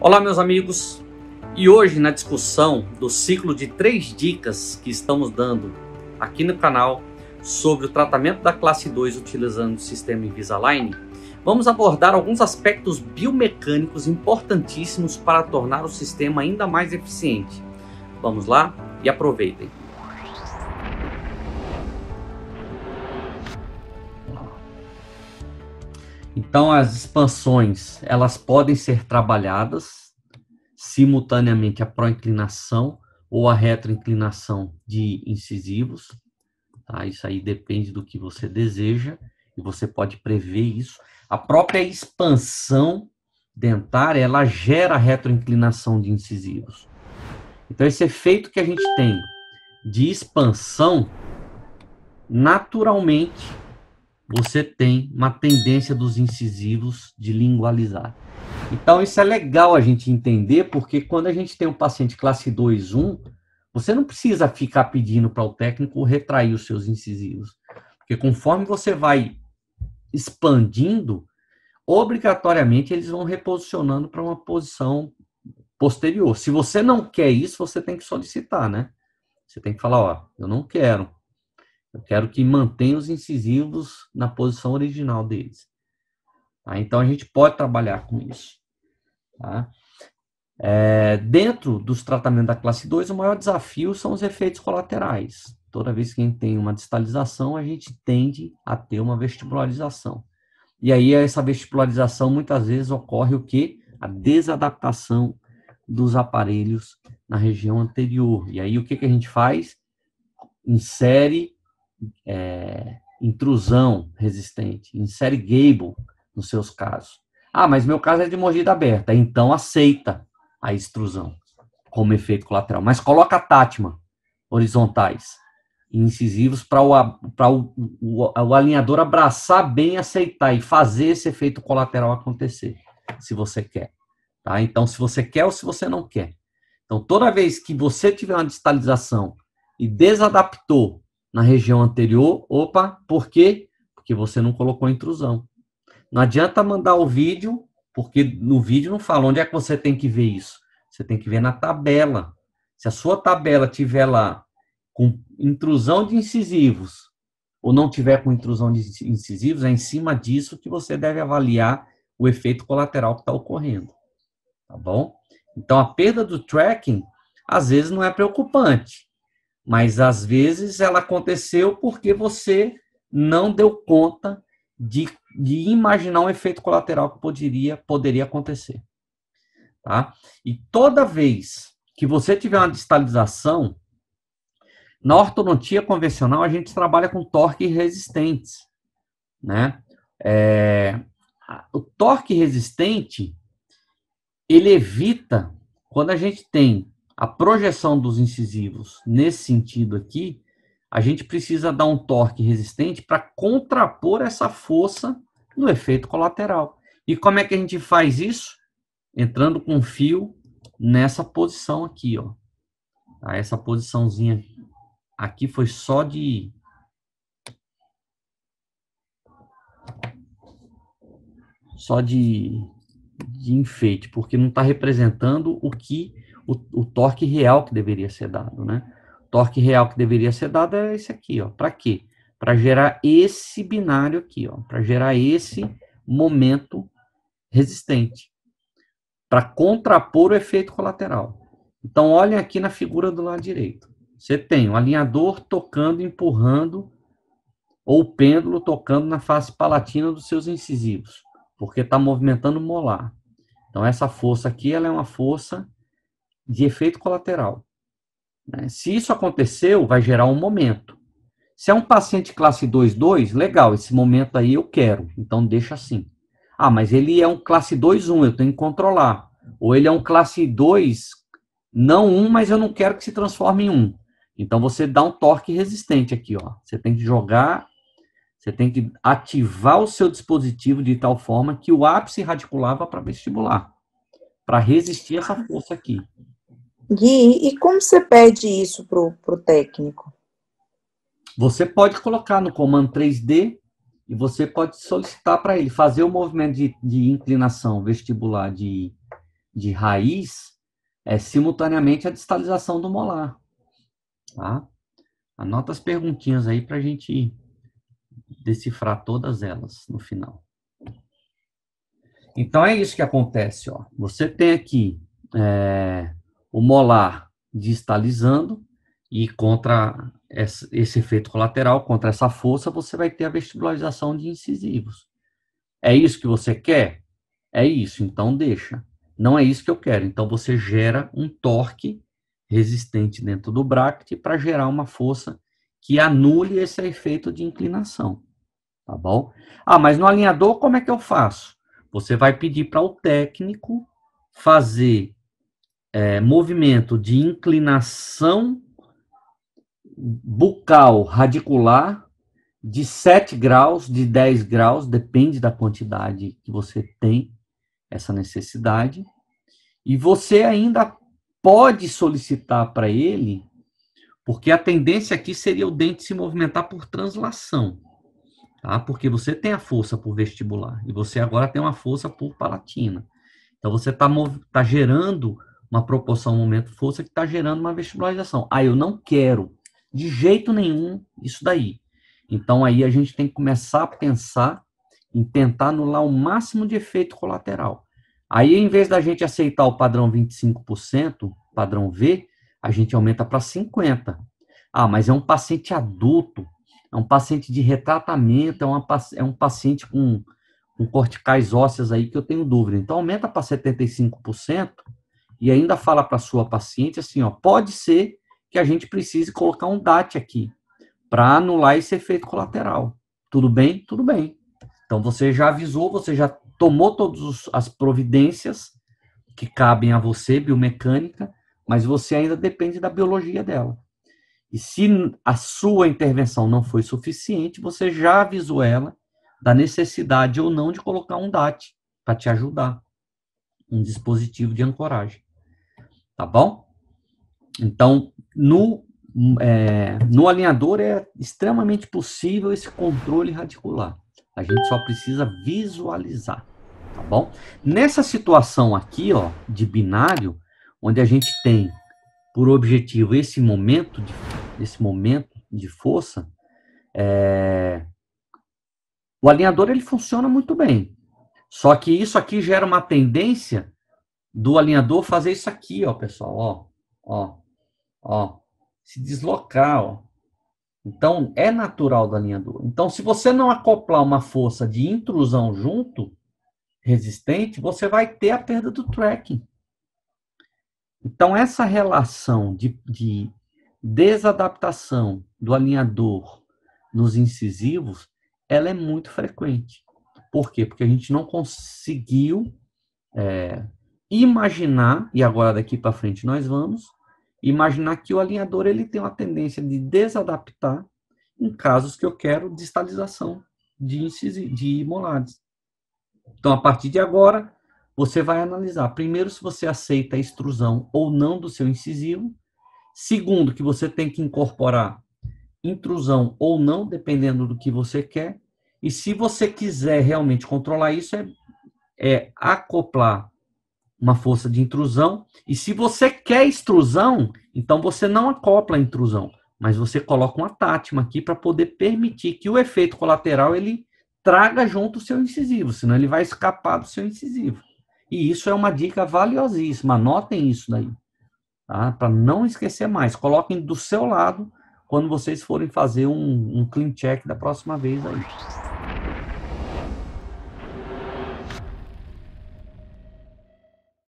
Olá, meus amigos, e hoje na discussão do ciclo de 3 dicas que estamos dando aqui no canal sobre o tratamento da classe 2 utilizando o sistema Invisalign, vamos abordar alguns aspectos biomecânicos importantíssimos para tornar o sistema ainda mais eficiente. Vamos lá e aproveitem! Então, as expansões, elas podem ser trabalhadas simultaneamente a proinclinação ou a retroinclinação de incisivos. Tá? Isso aí depende do que você deseja e você pode prever isso. A própria expansão dentária, ela gera retroinclinação de incisivos. Então, esse efeito que a gente tem de expansão, naturalmente, você tem uma tendência dos incisivos de lingualizar. Então, isso é legal a gente entender, porque quando a gente tem um paciente classe 2-1, você não precisa ficar pedindo para o técnico retrair os seus incisivos. Porque conforme você vai expandindo, obrigatoriamente eles vão reposicionando para uma posição posterior. Se você não quer isso, você tem que solicitar, né? Você tem que falar, ó, eu não quero. Eu quero que mantenha os incisivos na posição original deles. Tá? Então, a gente pode trabalhar com isso. Tá? Dentro dos tratamentos da classe 2, o maior desafio são os efeitos colaterais. Toda vez que a gente tem uma distalização, a gente tende a ter uma vestibularização. E aí, essa vestibularização, muitas vezes, ocorre o quê? A desadaptação dos aparelhos na região anterior. E aí, o que a gente faz? Insere intrusão resistente, insere gable nos seus casos. Ah, mas meu caso é de mordida aberta, então aceita a extrusão como efeito colateral, mas coloca tátima horizontais e incisivos para o alinhador abraçar bem, aceitar e fazer esse efeito colateral acontecer, se você quer. Tá? Então, se você quer ou se você não quer. Então, toda vez que você tiver uma distalização e desadaptou na região anterior, opa, por quê? Porque você não colocou intrusão. Não adianta mandar o vídeo, porque no vídeo não fala onde é que você tem que ver isso. Você tem que ver na tabela. Se a sua tabela tiver lá com intrusão de incisivos, ou não tiver com intrusão de incisivos, é em cima disso que você deve avaliar o efeito colateral que está ocorrendo. Tá bom? Então, a perda do tracking, às vezes, não é preocupante. Mas, às vezes, ela aconteceu porque você não deu conta de imaginar um efeito colateral que poderia acontecer. Tá? E toda vez que você tiver uma distalização, na ortodontia convencional, a gente trabalha com torque resistentes. Né? O torque resistente, ele evita, quando a gente tem a projeção dos incisivos nesse sentido aqui, a gente precisa dar um torque resistente para contrapor essa força no efeito colateral. E como é que a gente faz isso? Entrando com o fio nessa posição aqui, ó. Tá? Essa posiçãozinha aqui foi só de enfeite, porque não está representando o torque real que deveria ser dado, né? O torque real que deveria ser dado é esse aqui, ó. Para quê? Para gerar esse binário aqui, ó. Para gerar esse momento resistente. Para contrapor o efeito colateral. Então, olhem aqui na figura do lado direito. Você tem o alinhador tocando, empurrando, ou o pêndulo tocando na face palatina dos seus incisivos, porque está movimentando o molar. Então, essa força aqui, ela é uma força de efeito colateral. Né? Se isso aconteceu, vai gerar um momento. Se é um paciente classe 2-2, legal, esse momento aí eu quero, então deixa assim. Ah, mas ele é um classe 2-1, eu tenho que controlar. Ou ele é um classe 2, não 1, mas eu não quero que se transforme em 1. Então, você dá um torque resistente aqui, ó. Você tem que jogar, você tem que ativar o seu dispositivo de tal forma que o ápice radicular vá para vestibular, para resistir essa força aqui. Gui, e como você pede isso pro técnico? Você pode colocar no comando 3D e você pode solicitar para ele fazer o movimento de inclinação vestibular de de raiz é simultaneamente a distalização do molar. Tá? Anota as perguntinhas aí para a gente decifrar todas elas no final. Então, é isso que acontece. Ó. Você tem aqui o molar distalizando e contra esse efeito colateral, contra essa força, você vai ter a vestibularização de incisivos. É isso que você quer? É isso, então deixa. Não é isso que eu quero. Então, você gera um torque resistente dentro do bracket para gerar uma força que anule esse efeito de inclinação. Tá bom? Ah, mas no alinhador, como é que eu faço? Você vai pedir para o técnico fazer movimento de inclinação bucal radicular de 7 graus, de 10 graus, depende da quantidade que você tem essa necessidade. E você ainda pode solicitar para ele, porque a tendência aqui seria o dente se movimentar por translação. Tá? Porque você tem a força por vestibular e você agora tem uma força por palatina. Então você está gerando uma proporção momento-força que está gerando uma vestibularização. Ah, eu não quero de jeito nenhum isso daí. Então aí a gente tem que começar a pensar em tentar anular o máximo de efeito colateral. Aí, em vez da gente aceitar o padrão 25%, padrão V, a gente aumenta para 50%. Ah, mas é um paciente adulto, é um paciente de retratamento, é um paciente com corticais ósseas aí que eu tenho dúvida. Então, aumenta para 75% e ainda fala para a sua paciente assim, ó, pode ser que a gente precise colocar um DAT aqui para anular esse efeito colateral. Tudo bem? Tudo bem. Então, você já avisou, você já tomou todas as providências que cabem a você, biomecânica, mas você ainda depende da biologia dela. E se a sua intervenção não foi suficiente, você já avisou ela da necessidade ou não de colocar um DAT para te ajudar, um dispositivo de ancoragem. Tá bom? Então, no alinhador é extremamente possível esse controle radicular. A gente só precisa visualizar, tá bom? Nessa situação aqui, ó, de binário, onde a gente tem por objetivo esse momento de força, o alinhador ele funciona muito bem. Só que isso aqui gera uma tendência do alinhador fazer isso aqui, ó, pessoal, ó, se deslocar, ó. Então, é natural do alinhador. Então, se você não acoplar uma força de intrusão junto, resistente, você vai ter a perda do tracking. Então, essa relação de desadaptação do alinhador nos incisivos, ela é muito frequente. Por quê? Porque a gente não conseguiu imaginar, e agora daqui para frente nós vamos, imaginar que o alinhador ele tem uma tendência de desadaptar em casos que eu quero distalização de molares. Então, a partir de agora, você vai analisar, primeiro, se você aceita a extrusão ou não do seu incisivo. Segundo, que você tem que incorporar intrusão ou não, dependendo do que você quer. E se você quiser realmente controlar isso, é acoplar uma força de intrusão. E se você quer extrusão, então você não acopla a intrusão, mas você coloca uma tátima aqui para poder permitir que o efeito colateral ele traga junto o seu incisivo, senão ele vai escapar do seu incisivo. E isso é uma dica valiosíssima, anotem isso daí, tá? Para não esquecer mais. Coloquem do seu lado quando vocês forem fazer um clean check da próxima vez aí.